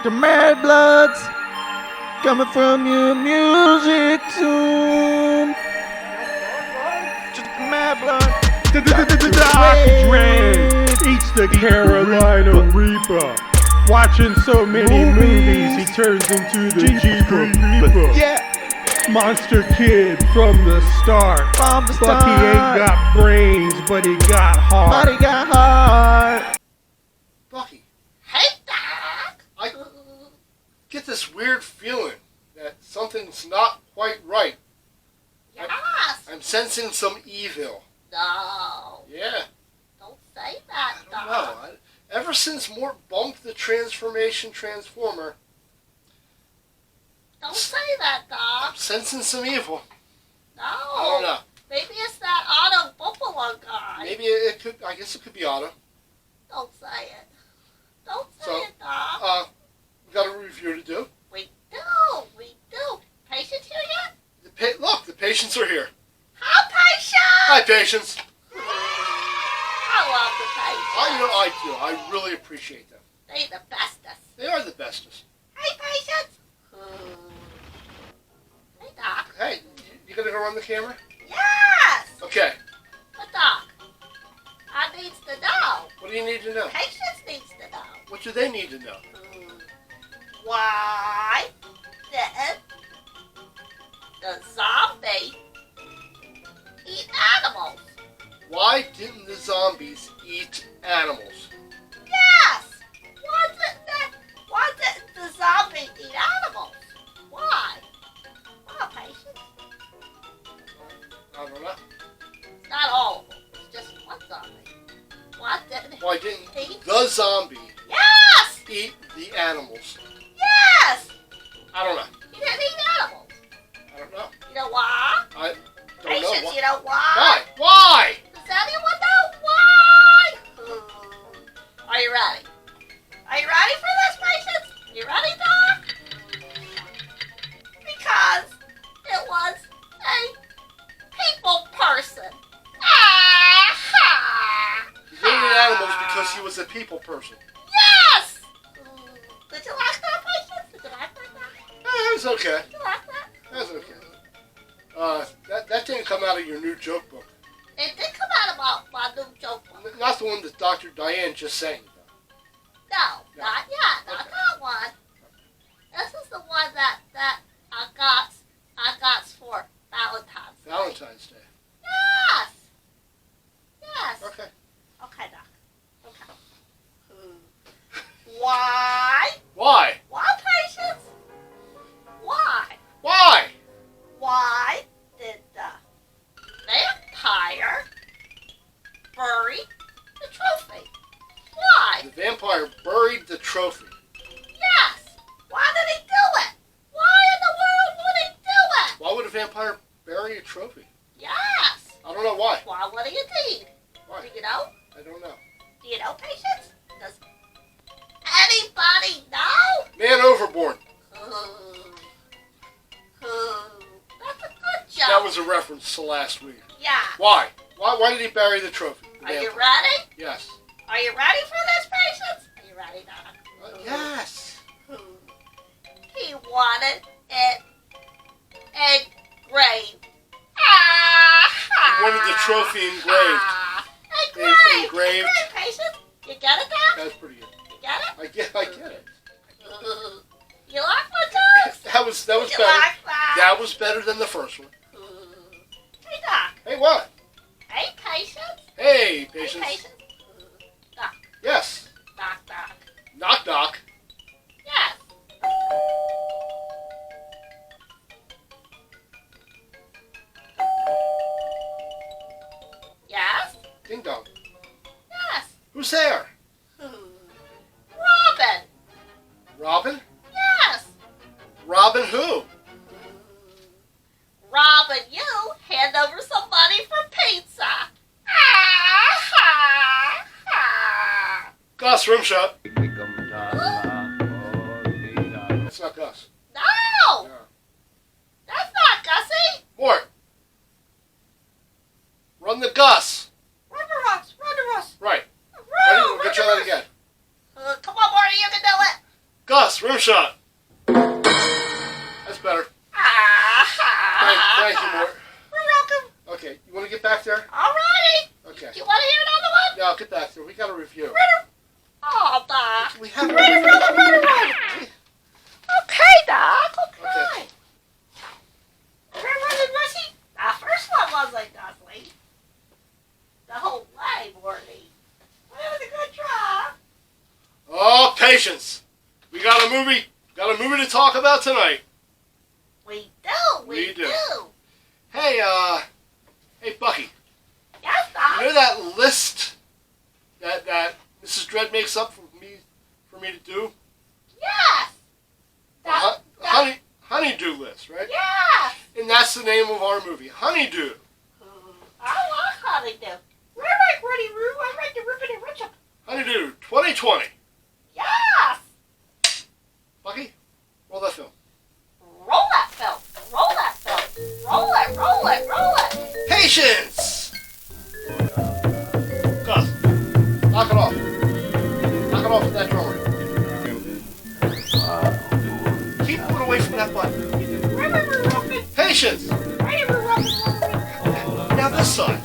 The mad bloods coming from your music tune. Just the mad blood. Dre eats the Carolina Reaper. Watching so many movies, he turns into the Jeeper Reaper. Yeah, Monster Kid from the start. from the But he ain't start. got brains, but he got heart. But he got heart. Bucky, Hey, Doc! I get this weird feeling that something's not quite right. Yes! I'm sensing some evil. No! Yeah, Don't say that, I don't know. Doc. Ever since Mort bumped the Transformation Transformer, Don't say that, I'm Doc. sensing some evil. No! I don't know. Maybe it's that Otto Buffalo guy. Maybe it could. I guess it could be Otto. Don't say it. Don't say So, it, Doc. We got a review to do. We do. Patients here yet? Look, the patients are here. Hi, patients! Hi, patients. I love the patients. I do. I really appreciate them. They the bestest. They are the bestest. Hey, patients! Hey, Doc. Hey, you gonna go run the camera? Yes! Okay. But, Doc, I needs to know. What do you need to know? Patients needs to know. What do they need to know? Why didn't the zombie eat animals? Why didn't the zombies eat animals? Yes! Why didn't the zombie eat animals? Why? Well, patients. I don't know. Not all of them. It's just one zombie. Why didn't Why didn't he eat? the zombie Yes! eat the animals? Yes! I don't know. He didn't eat animals. I don't know. You know why? I don't know. Patients, you know why? Why? Why? Does anyone know why? Are you ready? Are you ready for this, patients? You ready, Doc? Because it was a people person. He hated animals because he was a people person. Yes! Did you like that, patients? Did you like that? It was okay. Did you like that? That was okay. That didn't come out of your new joke book. It did come out about my new joke book. Not the one that Dr. Diane just sang about. No, not yet. Not Okay. that one. This is the one that I got for Valentine's Day. Valentine's Day. Yes. Yes. Okay. Okay, Doc. Okay. Why? Why? Why, patients? Why? Why? Why did the vampire bury the trophy? Why? The vampire buried the trophy. Yes. Why did he do it? Why in the world would he do it? Why would a vampire bury a trophy? Yes. I don't know why. Why would he indeed? Why? Do you know? I don't know. Do you know, patients? Does anybody know? Man overboard. That's a good joke. That was a reference to last week. Yeah. Why? Why did he bury the trophy? The Are you vampire? ready? Yes. Are you ready for this, patients? Are you ready, Doc? Yes. He wanted it engraved. He wanted the trophy engraved. Engraved. Engraved. Patients. You get it, Doc? That's pretty good. You get it? I get it. You like my jokes? That was You better. like that? That was better than the first one. Hey, Doc. Hey, what? Hey, patients. Hey, Hey, patience. patients. Doc. Yes. Doc, Doc. Knock knock. Yes. Yes. Ding dong. Yes. Who's there? Robin. Robin? Yes. Robin who? Robin, you hand over some money for pizza. Gus, rim shot. That's not Gus. No. No. That's not Gussie. Mort. Run the Gus. Run the Russ. Run the Russ. Right. Run, We'll get you that again. Come on, Marty, you can do it. Gus, rim shot. That's better. Thank you, Mort. You're welcome. Okay, you want to get back there? Alrighty. Okay. You want to hear another one? No, get back there. We got a review. Oh, Doc. We have a Ready for review. another one? Okay, Doc. Okay. Okay. Remember the Russie? The first one wasn't Dudley. The whole way, Morty. Well, it was a good try. Oh, patience. We got a movie. Got a movie to talk about tonight. We do. We do. Hey, hey, Bucky. Yes, Doc. You know that list that Mrs. Dredd makes up for me to do? Yes. Honeydew list, right? Yes. And that's the name of our movie, Honeydew. I like Honeydew. We're like Ready Roo. I like the Ribbon and Richard. Honeydew 2020. Yes. Bucky, roll that film. Roll that film. Roll that film. Roll it. Roll it. Roll it. Patience! Gus, knock it off. Knock it off with that drummer. Keep moving away from that button. Patience! Now this side.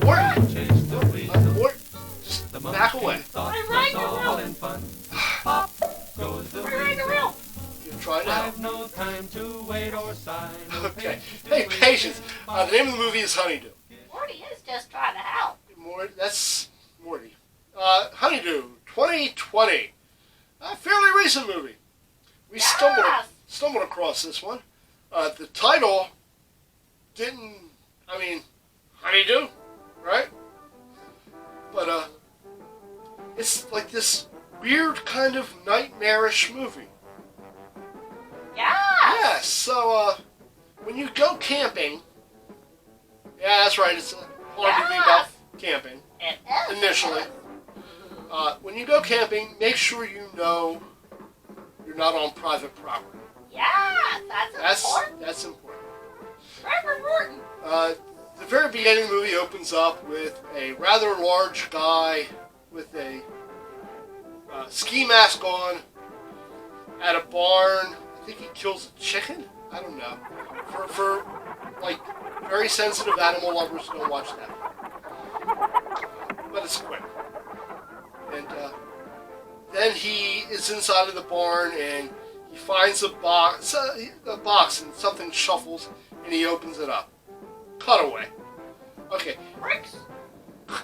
Mort, just back away. You're trying to help. No time to wait or sign. Okay. Hey, patience. The name of the movie is Honeydew. Morty is just trying to help. That's Morty. Honeydew 2020. A fairly recent movie. We stumbled across this one. The title didn't, Honeydew, right? But, it's like this weird kind of nightmarish movie. Yeah, so, when you go camping, yeah, that's right, it's hard to leave out camping, It is. initially. When you go camping, make sure you know you're not on private property. Yeah, that's important. That's important. Very important. The very beginning of the movie opens up with a rather large guy with a ski mask on at a barn. I think he kills a chicken? I don't know. For like, very sensitive animal lovers, don't watch that. But it's quick. And then he is inside of the barn and he finds a box and something shuffles and he opens it up. Cutaway. Okay.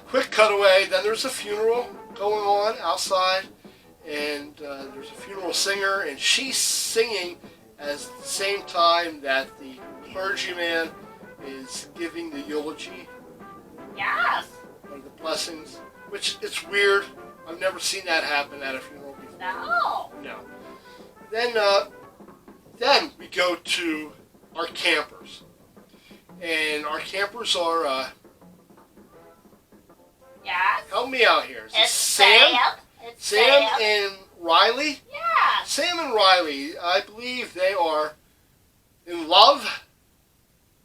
Quick cutaway. Then there's a funeral going on outside and there's a funeral singer and she's singing at the same time that the clergyman is giving the eulogy. Yes. Or the blessings. Which, it's weird. I've never seen that happen at a funeral before. No. No. Then we go to our campers. And our campers are, Yes. help me out here. Is it It's Sam. It's Sam and Riley? Yes. Sam and Riley, I believe they are in love.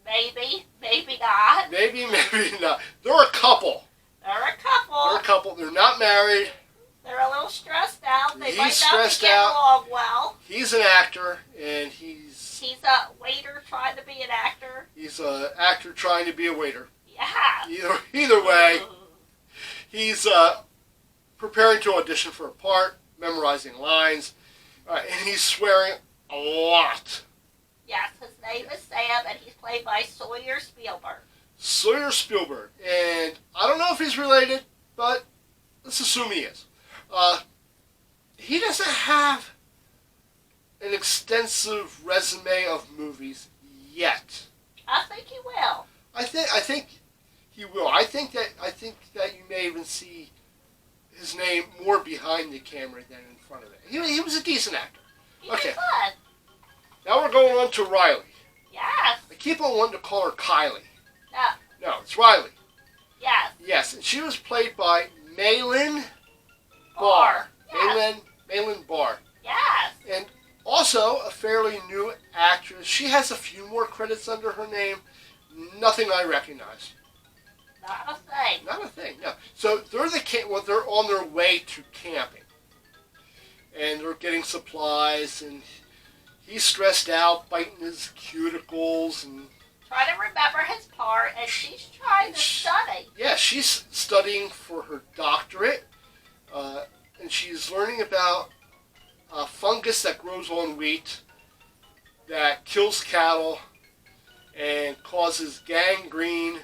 Maybe. Maybe not. Maybe, maybe not. They're a couple. They're a couple. They're a couple. They're not married. They're a little stressed out. They He's might not stressed be getting out. along well. He's an actor, and he's He's a waiter trying to be an actor. an actor trying to be a waiter. Yeah. Either way, he's preparing to audition for a part, memorizing lines, and he's swearing a lot. Yes, his name is Sam, and he's played by Sawyer Spielberg. Sawyer Spielberg, and I don't know if he's related, but let's assume he is. He doesn't have an extensive resume of movies yet. I think he will. I think he will. I think that you may even see his name more behind the camera than in front of it. He was a decent actor. He Okay. did good. Now we're going on to Riley. Yes. I keep on wanting to call her Kylie. No. No, it's Riley. Yes. Yes, and she was played by Malin Barr. Barr. Yes. Malin Barr. Yes. And also a fairly new actress. She has a few more credits under her name. Nothing I recognize. Not a thing. Not a thing, no. So they're on their way to camping. and they're getting supplies, and he's stressed out, biting his cuticles, and Try to remember his part, and she's trying to study. yeah, she's studying for her doctorate, and she's learning about a fungus that grows on wheat that kills cattle and causes gangrene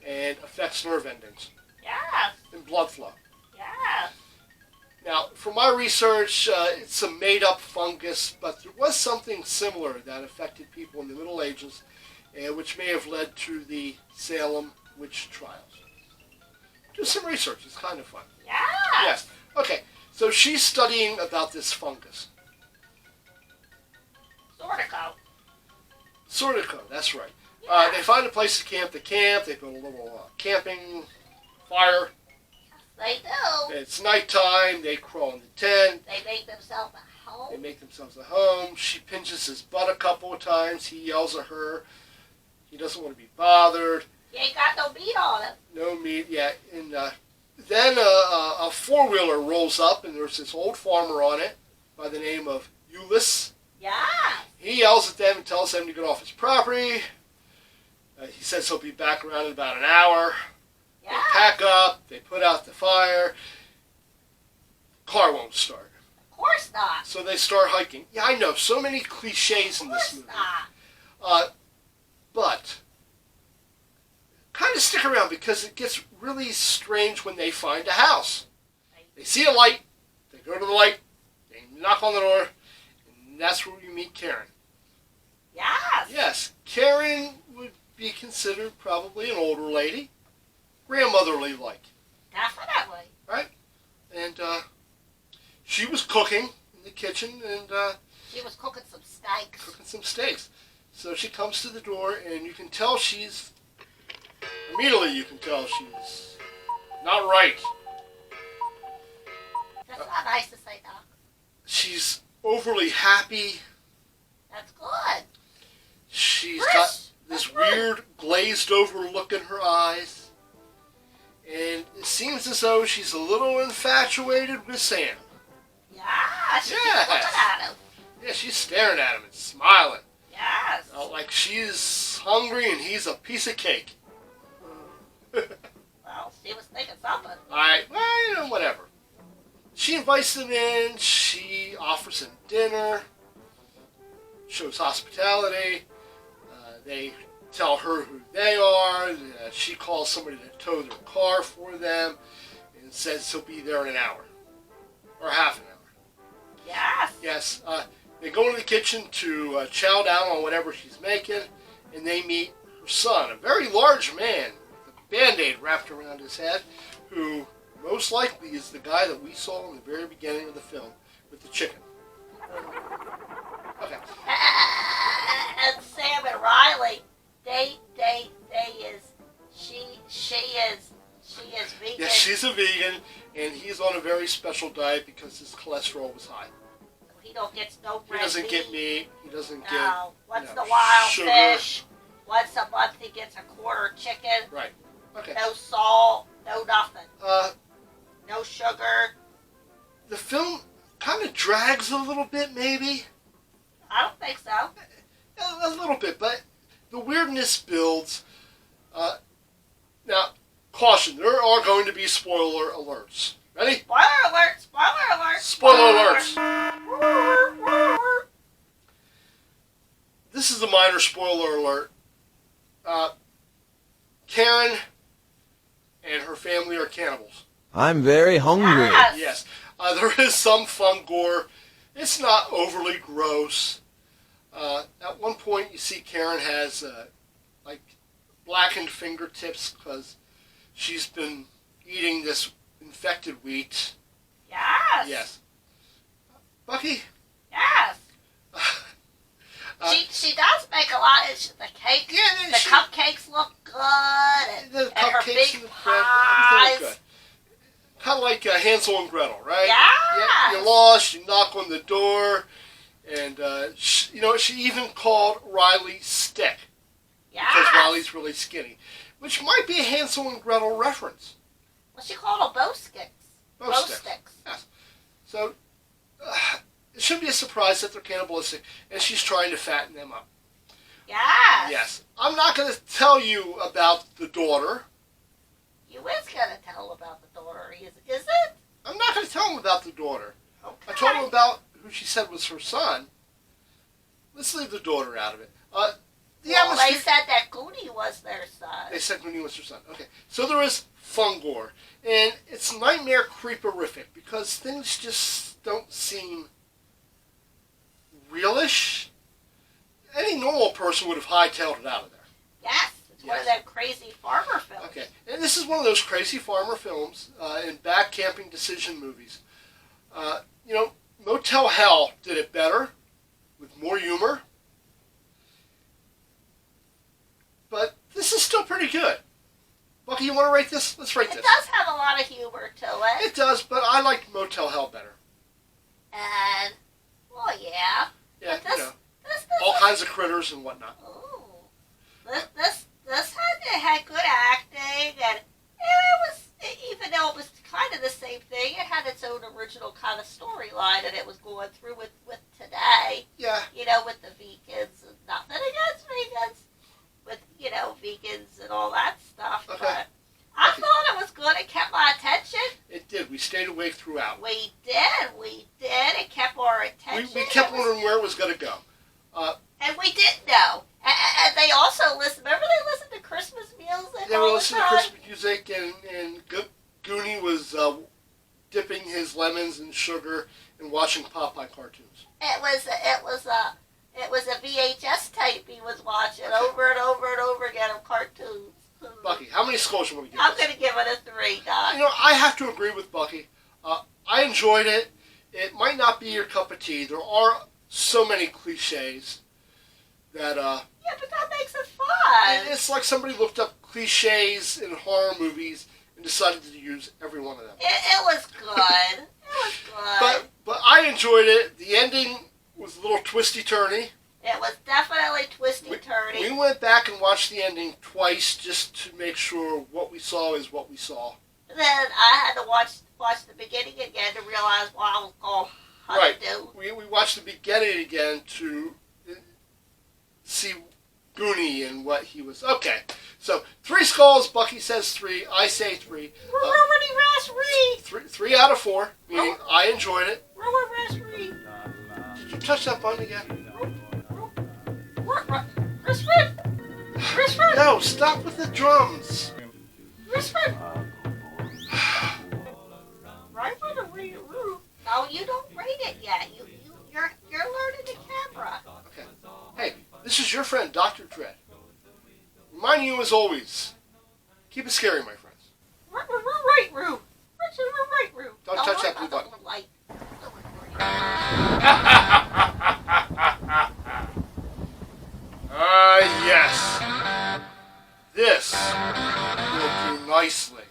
and affects nerve endings Yes, and blood flow. yes. Now, from my research, it's a made-up fungus, but there was something similar that affected people in the Middle Ages, which may have led to the Salem witch trials. Do some research. It's kind of fun. Yes. Yes. Okay, so she's studying about this fungus. Sortico. Sortico, that's right. Yeah. They find a place to camp. They camp. They build a little camping fire. They do. It's nighttime. They crawl in the tent. They make themselves a They home. make themselves a home. She pinches his butt a couple of times. He yells at her. He doesn't want to be bothered. He ain't got no meat on him. No meat. Yeah. And then a four-wheeler rolls up, and there's this old farmer on it by the name of Ulysses. Yes. He yells at them and tells them to get off his property. He says he'll be back around in about an hour. They Yes. pack up. They put out the fire. Car won't start. Of course not. So they start hiking. Yeah, I know. So many cliches Of in this course movie. not. But kind of stick around because it gets really strange when they find a house. They see a light. They go to the light. They knock on the door. And that's where we meet Karen. Yes. Yes, Karen would be considered probably an older lady. Grandmotherly-like. Definitely. And she was cooking in the kitchen and She was cooking some steaks. cooking some steaks. So she comes to the door, and you can tell immediately you can tell she's not right. That's not nice to say, Doc. She's overly happy. That's good. She's Chris, got this that's good. weird glazed over look in her eyes. And it seems as though she's a little infatuated with Sam. Yeah. She's Yes. looking at him. Yeah, she's staring at him and smiling. Yes. Like she's hungry and he's a piece of cake. Well, she was thinking something. Alright, well, whatever. She invites them in, she offers them dinner, shows hospitality, they tell her who they are, she calls somebody to tow their car for them, and says he'll be there in an hour, or half an hour. Yes. Yes, they go into the kitchen to chow down on whatever she's making, and they meet her son, a very large man with a Band-Aid wrapped around his head, who most likely is the guy that we saw in the very beginning of the film with the chicken. Okay. And Sam and Riley, she is vegan. Yeah, she's a vegan, and he's on a very special diet because his cholesterol was high. He don't get no He red doesn't get meat. He doesn't get No. Once no, in a while, sugar. fish. Once a month, he gets a quarter chicken. Right. Okay. No salt, no nothing. Uh, No sugar. the film kind of drags a little bit, maybe. I don't think so. A little bit, but the weirdness builds. Now, caution, there are going to be spoiler alerts. Ready? Spoiler alert! Spoiler alert! Spoiler alerts. This is a minor spoiler alert. Karen and her family are cannibals. I'm very hungry. Yes. Yes. There is some fun gore. It's not overly gross. At one point, you see Karen has like blackened fingertips because she's been eating this infected wheat. Yes. Yes. Bucky. Yes. She does make a lot of the cake. Yeah, The cupcakes look good, the and her cupcakes big and the bread, everything look pies. good. Kind of like Hansel and Gretel, right? Yes. You lost. You knock on the door, and she even called Riley Stick because Yes. Riley's really skinny, which might be a Hansel and Gretel reference. Well, she called them bow sticks. Bow Bow sticks. sticks. Yes. So, it shouldn't be a surprise that they're cannibalistic, and she's trying to fatten them up. Yes. Yes. I'm not going to tell you about the daughter. You is going to tell about the daughter, is it? I'm not going to tell him about the daughter. Okay. I told him about who she said was her son. Let's leave the daughter out of it. The Well, they atmosphere. said that Goonie was their son. They said Mooney was her son. Okay. So there is Fungor. And it's nightmare creeperific because things just don't seem realish. Any normal person would have hightailed it out of there. Yes, it's one of Yes. them crazy farmer films. Okay. And this is one of those crazy farmer films and bad camping decision movies. Motel Hell did it better with more humor. But this is still pretty good. Bucky, you want to rate this? Let's rate It this. does have a lot of humor to it. It does, but I like Motel Hell better. And, well, yeah. Yeah, But this, this all kinds of critters and whatnot. Ooh. This had good acting, and it was, even though it was kind of the same thing, it had its own original kind of storyline that it was going through with today. Yeah. With the vegans, and nothing against vegans, with, vegans and all that stuff. Okay. But I thought it was good. It kept my attention. It did. We stayed awake throughout. We did. It kept our attention. We kept It was- wondering where it was going to go. And we didn't know. And they also listened. Remember they listened to Christmas music They all were the listening to time? Christmas music, and Goonie was dipping his lemons in sugar and watching Popeye cartoons. It was a VHS tape he was watching over and over and over again of cartoons. Bucky, how many scores you want to give I'm this? going to give it a 3, Doc. I have to agree with Bucky. I enjoyed it. It might not be your cup of tea. There are so many cliches that Yeah, but that makes it fun. it's like somebody looked up cliches in horror movies and decided to use every one of them. It was good. But I enjoyed it. The ending was a little twisty-turny. It was definitely twisty-turny. We went back and watched the ending twice just to make sure what we saw is what we saw. Then I had to watch the beginning again to realize why I was called Honeydew. We watched the beginning again to see Goonie and what he was. Okay, so 3 skulls. Bucky says 3. I say 3. Rudy 3 out of 4. Meaning I enjoyed it. Rasri. Did you touch that button again? Risford. No, stop with the drums. Risford. No, you don't rate it yet. You're learning the camera. Okay. Hey, this is your friend, Dr. Dread. Reminding you as always, keep it scary, my friends. Right, Roo. Don't touch that blue button. Light. Yes. This will do nicely.